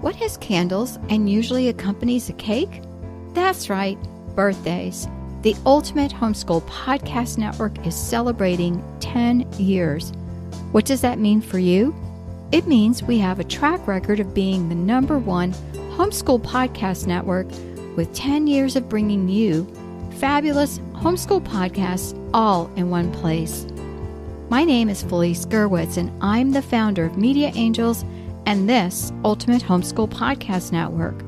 What has candles and usually accompanies a cake? That's right, birthdays. The Ultimate Homeschool Podcast Network is celebrating 10 years. What does that mean for you? It means we have a track record of being the #1 homeschool podcast network with 10 years of bringing you fabulous homeschool podcasts all in one place. My name is Felice Gerwitz, and I'm the founder of Media Angels and this Ultimate Homeschool Podcast Network.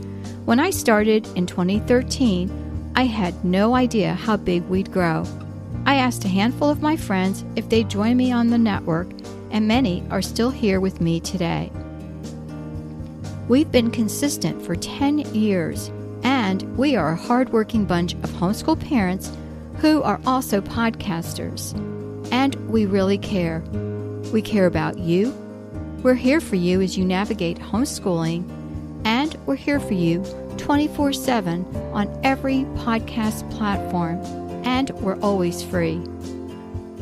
When I started in 2013, I had no idea how big we'd grow. I asked a handful of my friends if they'd join me on the network, and many are still here with me today. We've been consistent for 10 years, and we are a hardworking bunch of homeschool parents who are also podcasters. And we really care. We care about you. We're here for you as you navigate homeschooling, and we're here for you 24/7 on every podcast platform, and we're always free.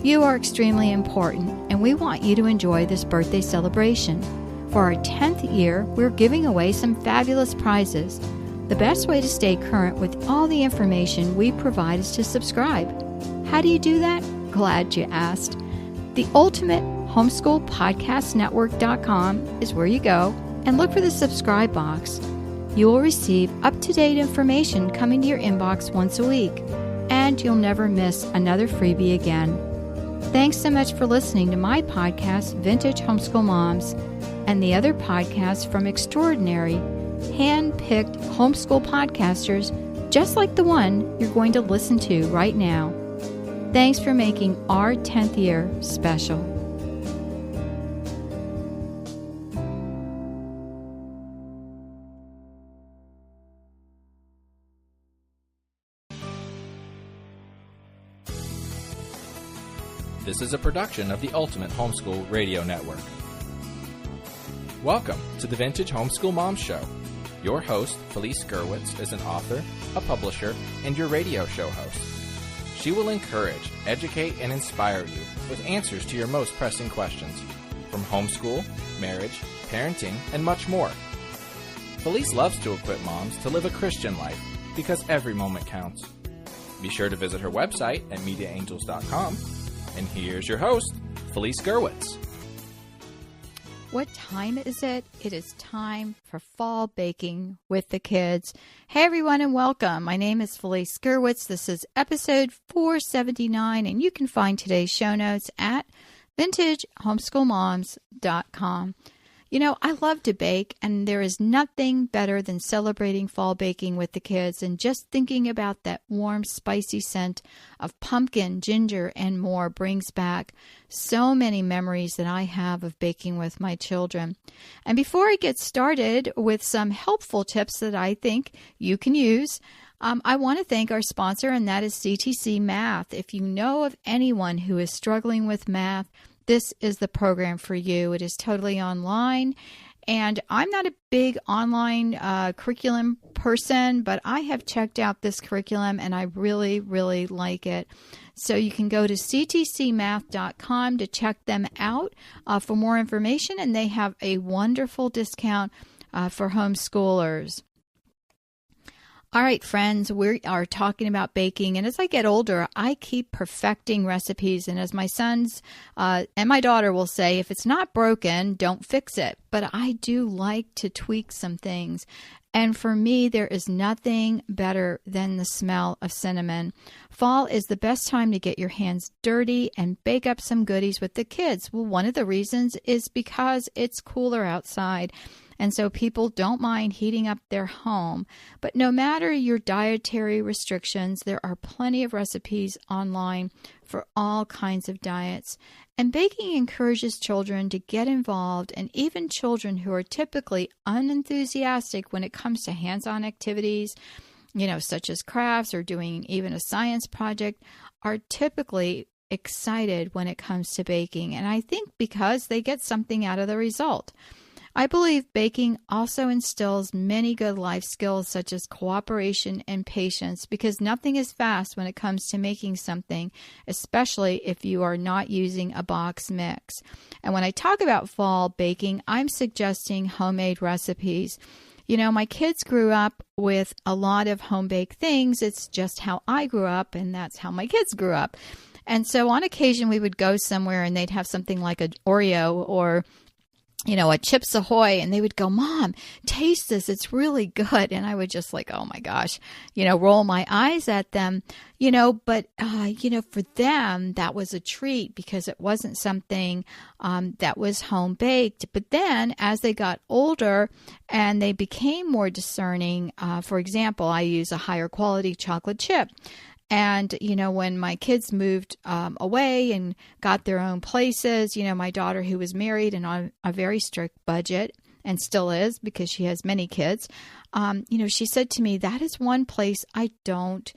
You are extremely important, and we want you to enjoy this birthday celebration. For our 10th year, we're giving away some fabulous prizes. The best way to stay current with all the information we provide is to subscribe. How do you do that? Glad you asked. The Ultimate Homeschool Podcast Network.com is where you go and look for the subscribe box. You will receive up-to-date information coming to your inbox once a week, and you'll never miss another freebie again. Thanks so much for listening to my podcast, Vintage Homeschool Moms, and the other podcasts from extraordinary, hand-picked homeschool podcasters just like the one you're going to listen to right now. Thanks for making our 10th year special. This is a production of the Ultimate Homeschool Radio Network. Welcome to the Vintage Homeschool Mom Show. Your host, Felice Gerwitz, is an author, a publisher, and your radio show host. She will encourage, educate, and inspire you with answers to your most pressing questions from homeschool, marriage, parenting, and much more. Felice loves to equip moms to live a Christian life because every moment counts. Be sure to visit her website at MediaAngels.com. And here's your host, Felice Gerwitz. What time is it? It is time for fall baking with the kids. Hey everyone, and welcome. My name is Felice Gerwitz. This is episode 479, and you can find today's show notes at vintagehomeschoolmoms.com. You know, I love to bake, and there is nothing better than celebrating fall baking with the kids and just thinking about that warm, spicy scent of pumpkin, ginger, and more brings back so many memories that I have of baking with my children. And before I get started with some helpful tips that I think you can use, I want to thank our sponsor, and that is CTC Math. If you know of anyone who is struggling with math, this is the program for you. It is totally online, and I'm not a big online curriculum person, but I have checked out this curriculum, and I really, really like it. So you can go to ctcmath.com to check them out for more information, and they have a wonderful discount for homeschoolers. All right, friends, we are talking about baking, and as I get older, I keep perfecting recipes, and as my sons and my daughter will say, if it's not broken, don't fix it. But I do like to tweak some things, and for me, there is nothing better than the smell of cinnamon. Fall is the best time to get your hands dirty and bake up some goodies with the kids. Well, one of the reasons is because it's cooler outside. And so people don't mind heating up their home. But no matter your dietary restrictions, there are plenty of recipes online for all kinds of diets. And baking encourages children to get involved, and even children who are typically unenthusiastic when it comes to hands-on activities, such as crafts or doing even a science project, are typically excited when it comes to baking. And I think because they get something out of the result. I believe baking also instills many good life skills such as cooperation and patience, because nothing is fast when it comes to making something, especially if you are not using a box mix. And when I talk about fall baking, I'm suggesting homemade recipes. You know, my kids grew up with a lot of home-baked things. It's just how I grew up, and that's how my kids grew up. And so on occasion, we would go somewhere and they'd have something like an Oreo or a Chips Ahoy, and they would go, "Mom, taste this. It's really good." And I would just like, oh my gosh, roll my eyes at them, but, for them, that was a treat because it wasn't something that was home baked. But then as they got older and they became more discerning, for example, I use a higher quality chocolate chip. And, when my kids moved away and got their own places, my daughter, who was married and on a very strict budget and still is because she has many kids, she said to me, that is one place I don't,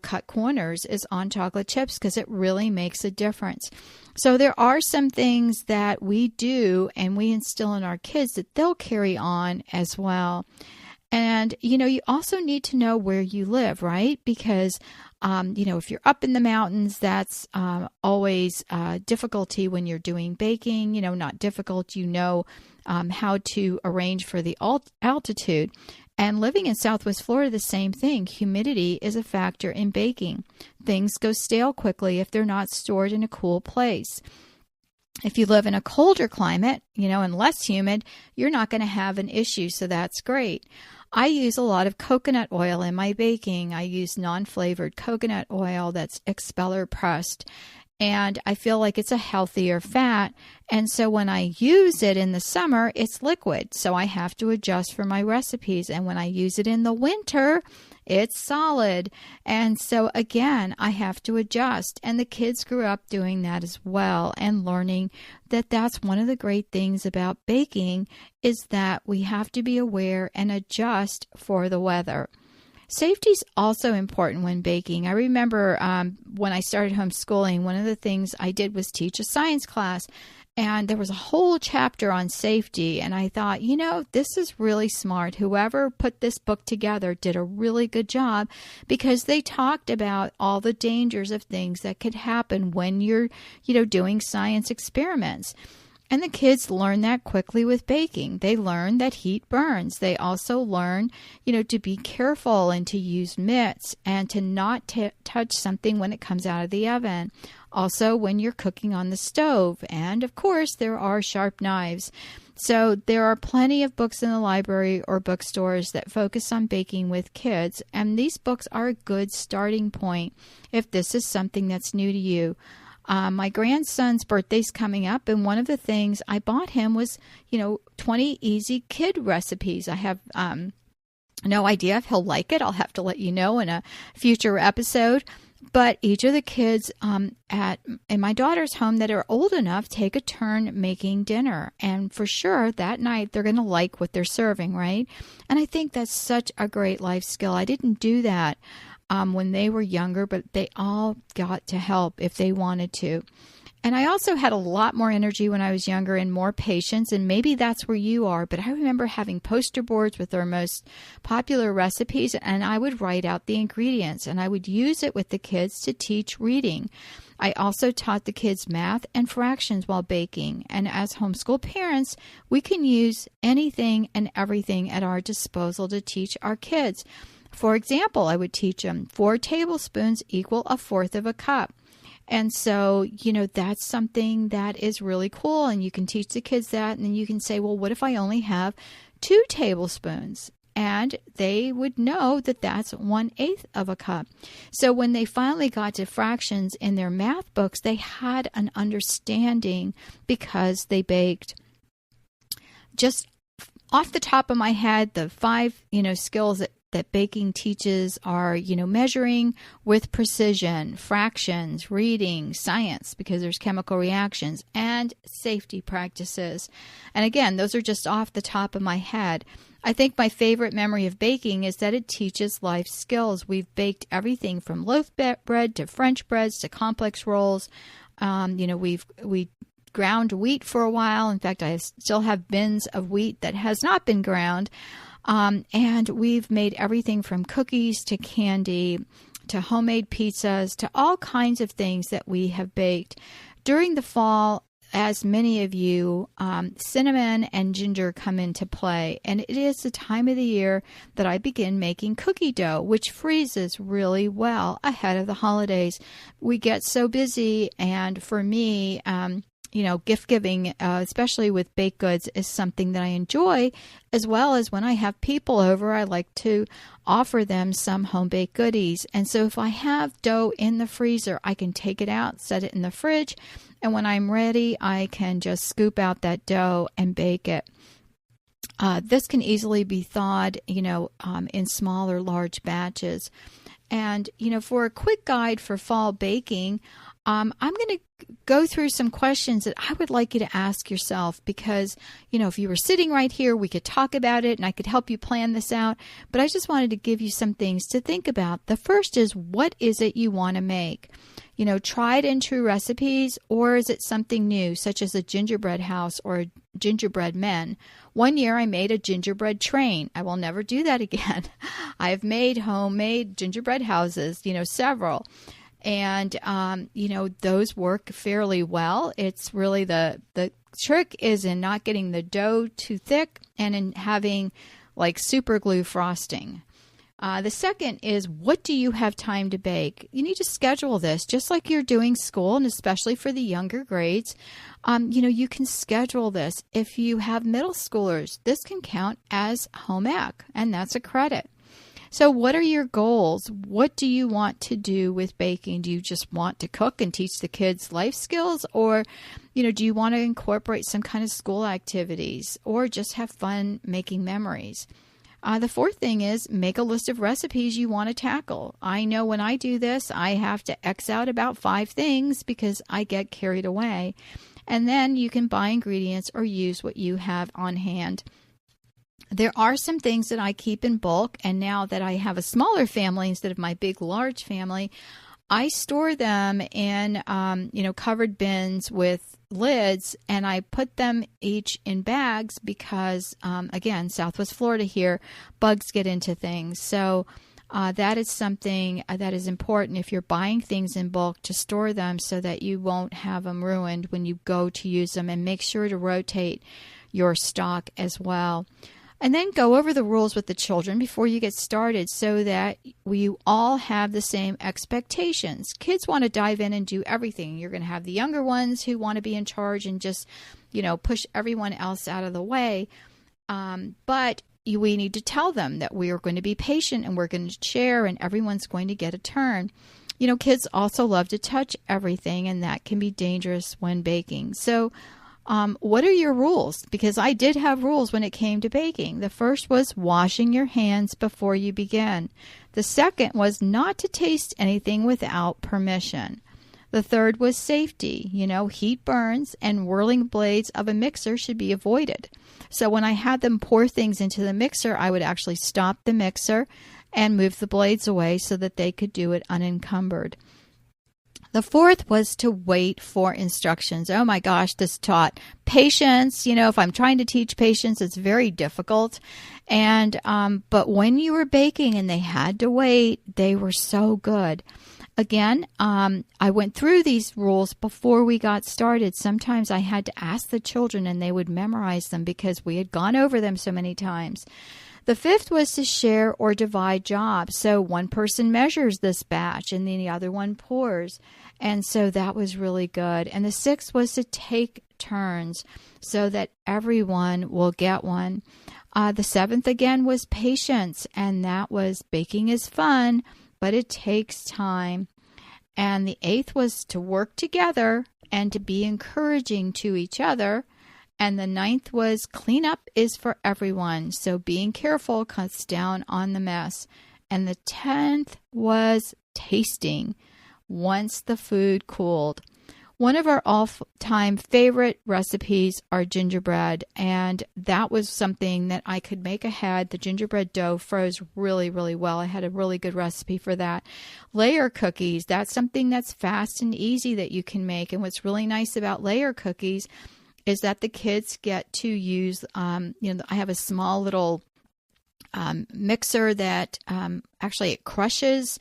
cut corners is on chocolate chips because it really makes a difference. So there are some things that we do and we instill in our kids that they'll carry on as well. And, you also need to know where you live, right? Because, if you're up in the mountains, that's always difficulty when you're doing baking, not difficult, how to arrange for the altitude. And living in Southwest Florida, the same thing. Humidity is a factor in baking. Things go stale quickly if they're not stored in a cool place. If you live in a colder climate, and less humid, you're not going to have an issue, so that's great. I use a lot of coconut oil in my baking. I use non-flavored coconut oil that's expeller pressed, and I feel like it's a healthier fat. And so when I use it in the summer, it's liquid, so I have to adjust for my recipes. And when I use it in the winter, it's solid. And so again, I have to adjust. And the kids grew up doing that as well and learning that that's one of the great things about baking is that we have to be aware and adjust for the weather. Safety is also important when baking. I remember when I started homeschooling, one of the things I did was teach a science class. And there was a whole chapter on safety. And I thought, this is really smart. Whoever put this book together did a really good job because they talked about all the dangers of things that could happen when you're, doing science experiments. And the kids learn that quickly with baking. They learn that heat burns. They also learn, to be careful and to use mitts and to not touch something when it comes out of the oven. Also, when you're cooking on the stove. And of course, there are sharp knives. So there are plenty of books in the library or bookstores that focus on baking with kids. And these books are a good starting point if this is something that's new to you. My grandson's birthday's coming up, and one of the things I bought him was, 20 easy kid recipes. I have no idea if he'll like it. I'll have to let you know in a future episode. But each of the kids in my daughter's home that are old enough take a turn making dinner. And for sure, that night, they're going to like what they're serving, right? And I think that's such a great life skill. I didn't do that when they were younger, but they all got to help if they wanted to. And I also had a lot more energy when I was younger and more patience, and maybe that's where you are. But I remember having poster boards with our most popular recipes, and I would write out the ingredients, and I would use it with the kids to teach reading. I also taught the kids math and fractions while baking. And as homeschool parents, we can use anything and everything at our disposal to teach our kids. For example, I would teach them 4 tablespoons equal 1/4 of a cup. And so, that's something that is really cool. And you can teach the kids that. And then you can say, well, what if I only have 2 tablespoons? And they would know that that's 1/8 of a cup. So when they finally got to fractions in their math books, they had an understanding because they baked. Just off the top of my head, the 5, skills that baking teaches are, measuring with precision, fractions, reading, science, because there's chemical reactions, and safety practices. And again, those are just off the top of my head. I think my favorite memory of baking is that it teaches life skills. We've baked everything from loaf bread to French breads to complex rolls. We ground wheat for a while. In fact, I still have bins of wheat that has not been ground. And we've made everything from cookies to candy to homemade pizzas to all kinds of things that we have baked. During the fall, as many of you, cinnamon and ginger come into play. And it is the time of the year that I begin making cookie dough, which freezes really well ahead of the holidays. We get so busy, and for me, gift giving, especially with baked goods, is something that I enjoy, as well as when I have people over, I like to offer them some home-baked goodies. And so if I have dough in the freezer, I can take it out, set it in the fridge, and when I'm ready, I can just scoop out that dough and bake it. This can easily be thawed, in small or large batches. And, for a quick guide for fall baking, I'm going to go through some questions that I would like you to ask yourself because, if you were sitting right here, we could talk about it and I could help you plan this out. But I just wanted to give you some things to think about. The first is, what is it you want to make? Tried and true recipes, or is it something new, such as a gingerbread house or a gingerbread men? One year I made a gingerbread train. I will never do that again. I have made homemade gingerbread houses, several. And, those work fairly well. It's really the trick is in not getting the dough too thick and in having like super glue frosting. The second is, what do you have time to bake? You need to schedule this just like you're doing school, and especially for the younger grades. You can schedule this. If you have middle schoolers, this can count as home ec, and that's a credit. So what are your goals? What do you want to do with baking? Do you just want to cook and teach the kids life skills? Or, do you want to incorporate some kind of school activities or just have fun making memories? The fourth thing is, make a list of recipes you want to tackle. I know when I do this, I have to X out about 5 things because I get carried away. And then you can buy ingredients or use what you have on hand. There are some things that I keep in bulk, and now that I have a smaller family instead of my big, large family, I store them in, covered bins with lids, and I put them each in bags because, again, Southwest Florida here, bugs get into things. So that is something that is important if you're buying things in bulk, to store them so that you won't have them ruined when you go to use them, and make sure to rotate your stock as well. And then go over the rules with the children before you get started so that we all have the same expectations. Kids want to dive in and do everything. You're going to have the younger ones who want to be in charge and just, push everyone else out of the way. But we need to tell them that we are going to be patient and we're going to share and everyone's going to get a turn. Kids also love to touch everything, and that can be dangerous when baking. So what are your rules? Because I did have rules when it came to baking. The first was washing your hands before you begin. The second was not to taste anything without permission. The third was safety. Heat burns and whirling blades of a mixer should be avoided. So when I had them pour things into the mixer, I would actually stop the mixer and move the blades away so that they could do it unencumbered. The fourth was to wait for instructions. Oh my gosh, this taught patience. If I'm trying to teach patience, it's very difficult. And but when you were baking and they had to wait, they were so good. Again, I went through these rules before we got started. Sometimes I had to ask the children and they would memorize them because we had gone over them so many times. The fifth was to share or divide jobs. So one person measures this batch and then the other one pours. And so that was really good. And the sixth was to take turns so that everyone will get one. The seventh, again, was patience. And that was baking is fun, but it takes time. And the eighth was to work together and to be encouraging to each other. And the ninth was cleanup is for everyone. So being careful cuts down on the mess. And the 10th was tasting once the food cooled. One of our all-time favorite recipes are gingerbread, and that was something that I could make ahead. The gingerbread dough froze really, really well. I had a really good recipe for that. Layer cookies, that's something that's fast and easy that you can make. And what's really nice about layer cookies is that the kids get to use, I have a small little mixer that actually it crushes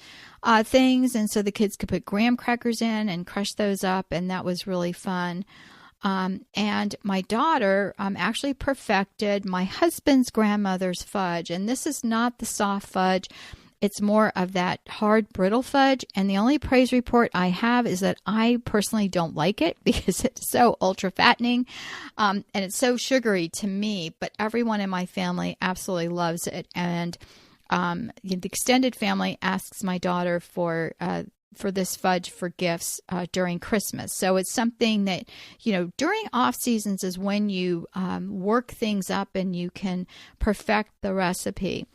things, and so the kids could put graham crackers in and crush those up, and that was really fun. And my daughter actually perfected my husband's grandmother's fudge, and this is not the soft fudge. It's more of that hard, brittle fudge, and the only praise report I have is that I personally don't like it because it's so ultra-fattening, and it's so sugary to me, but everyone in my family absolutely loves it, and the extended family asks my daughter for this fudge for gifts during Christmas. So it's something that, during off seasons is when you work things up and you can perfect the recipe.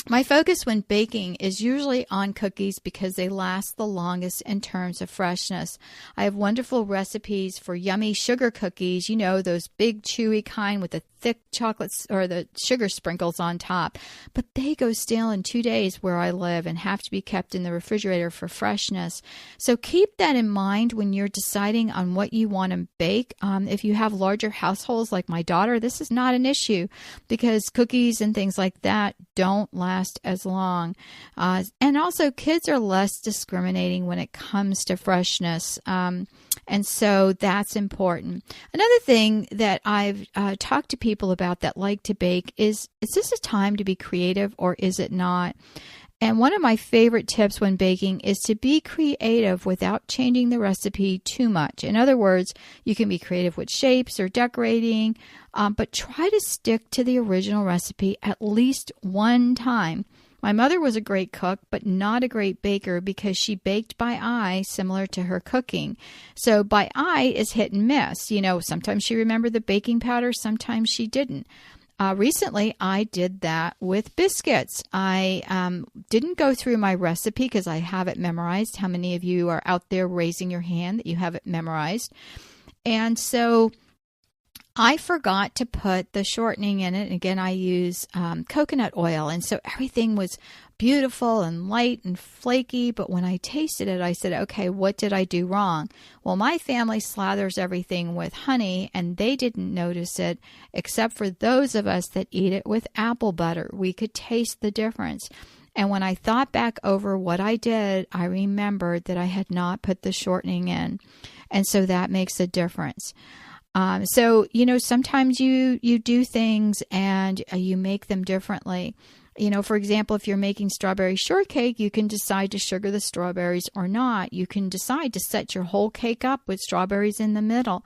My focus when baking is usually on cookies because they last the longest in terms of freshness. I have wonderful recipes for yummy sugar cookies, those big chewy kind with the thick chocolates or the sugar sprinkles on top. But they go stale in 2 days where I live and have to be kept in the refrigerator for freshness. So keep that in mind when you're deciding on what you want to bake. If you have larger households like my daughter, this is not an issue because cookies and things like that don't last as long. And also kids are less discriminating when it comes to freshness. And so that's important. Another thing that I've talked to people about that like to bake is this a time to be creative or is it not? And one of my favorite tips when baking is to be creative without changing the recipe too much. In other words, you can be creative with shapes or decorating, but try to stick to the original recipe at least one time. My mother was a great cook, but not a great baker because she baked by eye, similar to her cooking. So by eye is hit and miss. Sometimes she remembered the baking powder, sometimes she didn't. Recently, I did that with biscuits. I didn't go through my recipe because I have it memorized. How many of you are out there raising your hand that you have it memorized? And so I forgot to put the shortening in it. And again, I use coconut oil. And so everything was beautiful and light and flaky. But when I tasted it, I said, okay, what did I do wrong? Well, my family slathers everything with honey and they didn't notice it, except for those of us that eat it with apple butter. We could taste the difference. And when I thought back over what I did, I remembered that I had not put the shortening in. And so that makes a difference. So, sometimes you do things and you make them differently. For example, if you're making strawberry shortcake, you can decide to sugar the strawberries or not. You can decide to set your whole cake up with strawberries in the middle.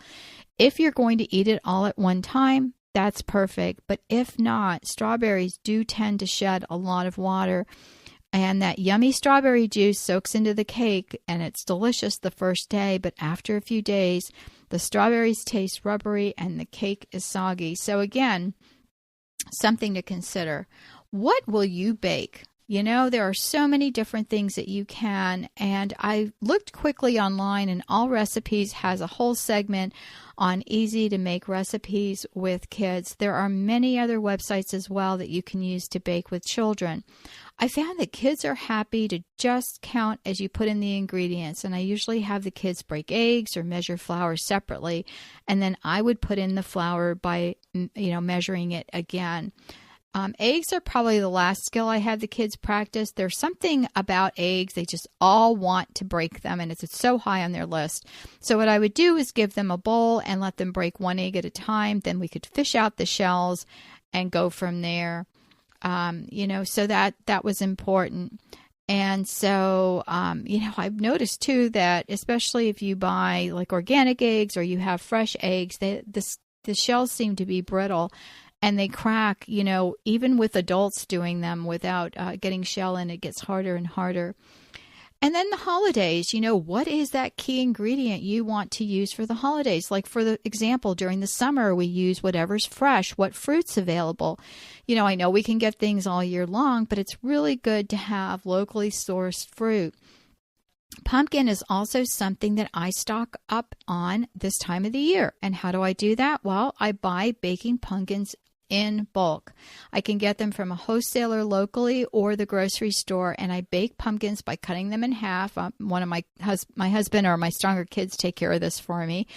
If you're going to eat it all at one time, that's perfect. But if not, strawberries do tend to shed a lot of water. And that yummy strawberry juice soaks into the cake, and it's delicious the first day, but after a few days, the strawberries taste rubbery and the cake is soggy. So again, something to consider. What will you bake? There are so many different things that you can, and I looked quickly online, and All Recipes has a whole segment on easy to make recipes with kids. There are many other websites as well that you can use to bake with children. I found that kids are happy to just count as you put in the ingredients, and I usually have the kids break eggs or measure flour separately, and then I would put in the flour by measuring it again. Eggs are probably the last skill I had the kids practice. There's something about eggs. They just all want to break them, and it's so high on their list. So what I would do is give them a bowl and let them break one egg at a time. Then we could fish out the shells and go from there. So that was important. And so, I've noticed too that especially if you buy like organic eggs or you have fresh eggs, the shells seem to be brittle. And they crack, even with adults doing them without getting shell in, it gets harder and harder. And then the holidays, what is that key ingredient you want to use for the holidays? Like for the example, during the summer, we use whatever's fresh, what fruit's available. I know we can get things all year long, but it's really good to have locally sourced fruit. Pumpkin is also something that I stock up on this time of the year. And how do I do that? Well, I buy baking pumpkins in bulk. I can get them from a wholesaler locally or the grocery store, and I bake pumpkins by cutting them in half. One of my husband or my stronger kids take care of this for me.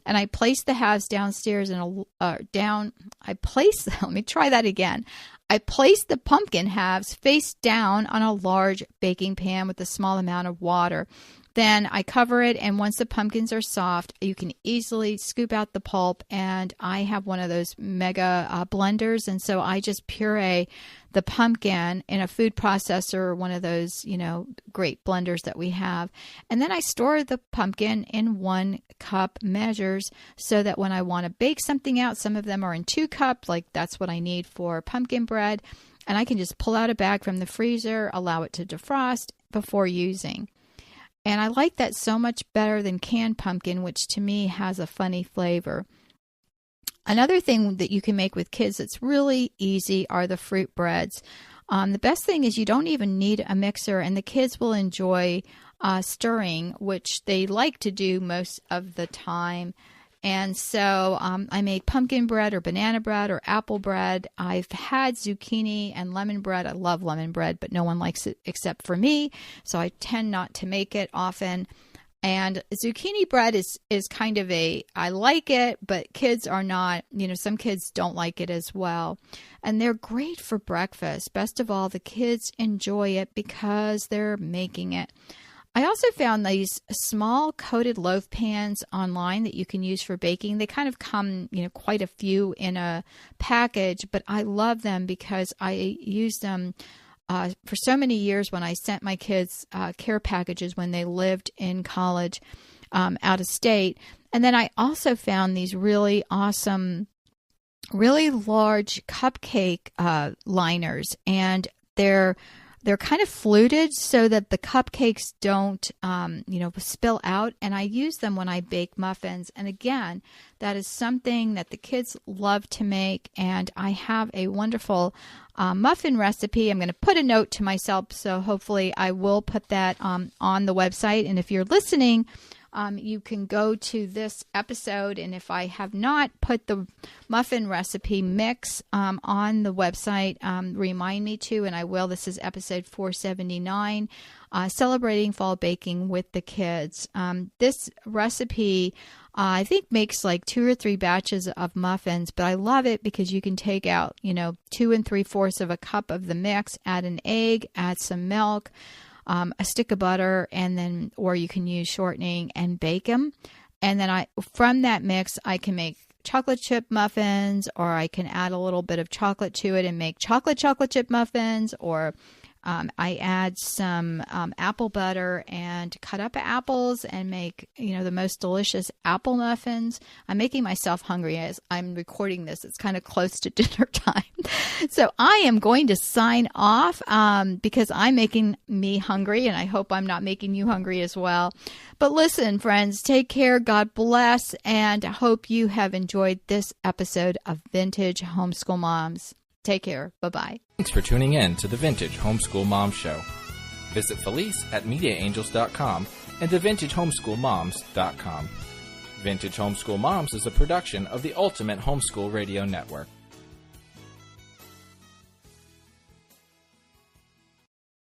And I place the halves downstairs and let me try that again. I place the pumpkin halves face down on a large baking pan with a small amount of water. Then I cover it, and once the pumpkins are soft, you can easily scoop out the pulp, and I have one of those mega blenders, and so I just puree the pumpkin in a food processor or one of those, great blenders that we have. And then I store the pumpkin in 1 cup measures so that when I want to bake something out, some of them are in 2 cups, like that's what I need for pumpkin bread, and I can just pull out a bag from the freezer, allow it to defrost before using. And I like that so much better than canned pumpkin, which to me has a funny flavor. Another thing that you can make with kids that's really easy are the fruit breads. The best thing is you don't even need a mixer, and the kids will enjoy stirring, which they like to do most of the time. And so I made pumpkin bread or banana bread or apple bread. I've had zucchini and lemon bread. I love lemon bread, but no one likes it except for me, so I tend not to make it often. And zucchini bread is kind of I like it, but kids are not, some kids don't like it as well. And they're great for breakfast. Best of all, the kids enjoy it because they're making it. I also found these small coated loaf pans online that you can use for baking. They kind of come, quite a few in a package, but I love them because I used them for so many years when I sent my kids care packages when they lived in college out of state. And then I also found these really awesome, really large cupcake liners, and they're kind of fluted so that the cupcakes don't, spill out. And I use them when I bake muffins. And again, that is something that the kids love to make. And I have a wonderful muffin recipe. I'm going to put a note to myself, so hopefully I will put that on the website. And if you're listening, you can go to this episode, and if I have not put the muffin recipe mix on the website, remind me to, and I will. This is episode 479, Celebrating Fall Baking with the Kids. This recipe, I think, makes like 2 or 3 batches of muffins, but I love it because you can take out, 2 3/4 of a cup of the mix, add an egg, add some milk, a stick of butter, and then, or you can use shortening and bake them. And then from that mix, I can make chocolate chip muffins, or I can add a little bit of chocolate to it and make chocolate chip muffins, or I add some apple butter and cut up apples and make, the most delicious apple muffins. I'm making myself hungry as I'm recording this. It's kind of close to dinner time. So I am going to sign off because I'm making me hungry, and I hope I'm not making you hungry as well. But listen, friends, take care. God bless, and I hope you have enjoyed this episode of Vintage Homeschool Moms. Take care. Bye-bye. Thanks for tuning in to the Vintage Homeschool Mom Show. Visit Felice at MediaAngels.com and TheVintageHomeschoolMoms.com. Vintage Homeschool Moms is a production of the Ultimate Homeschool Radio Network.